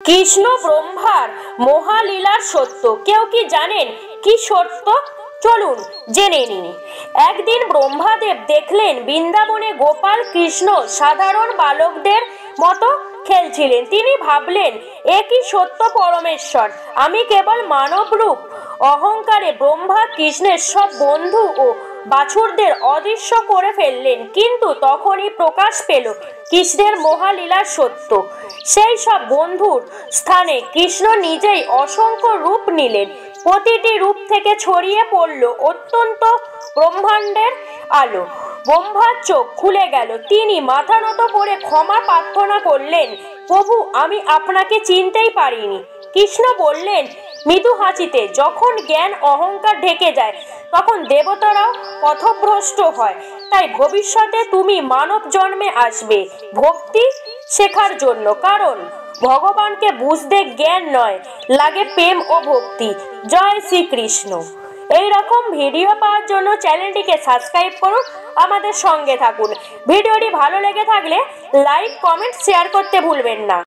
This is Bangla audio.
কৃষ্ণ ব্রহ্মার মহালীলার সত্য কেউ কি জানেন? কি সত্য? চলুন জেনে নিন। একদিন ব্রহ্মাদেব দেখলেন বৃন্দাবনে গোপাল কৃষ্ণ সাধারণ বালকদের মতো খেলছিলেন। তিনি ভাবলেন, এ কি সত্য পরমেশ্বর, আমি কেবল মানব রূপ। অহংকারে ব্রহ্মা কৃষ্ণের সব বন্ধু ও বাছুরদের অদৃশ্য করে ফেললেন। কিন্তু তখনই প্রকাশ পেল কৃষ্ণের মহালীলার সত্য। সেই সব বন্ধুর স্থানে কৃষ্ণ নিজেই অসংখ্য রূপ নিলেন। প্রতিটি রূপ থেকে ছড়িয়ে পড়ল অত্যন্ত ব্রহ্মাণ্ডের আলো। ব্রহ্মার চোখ খুলে গেল। তিনি মাথা নত করে ক্ষমা প্রার্থনা করলেন, প্রভু, আমি আপনাকে চিনতেই পারিনি। কৃষ্ণ বললেন মৃদু হাসিতে, যখন জ্ঞান অহংকার ঢেকে যায় তখন দেবতারাও পথভ্রষ্ট হয়। তাই ভবিষ্যতে তুমি মানব জন্মে আসবে ভক্তি শেখার জন্য। কারণ ভগবানকে বুঝতে জ্ঞান নয়, লাগে প্রেম ও ভক্তি। জয় শ্রীকৃষ্ণ। এই রকম ভিডিও পাওয়ার জন্য চ্যানেলটিকে সাবস্ক্রাইব করুন, আমাদের সঙ্গে থাকুন। ভিডিওটি ভালো লেগে থাকলে লাইক, কমেন্ট, শেয়ার করতে ভুলবেন না।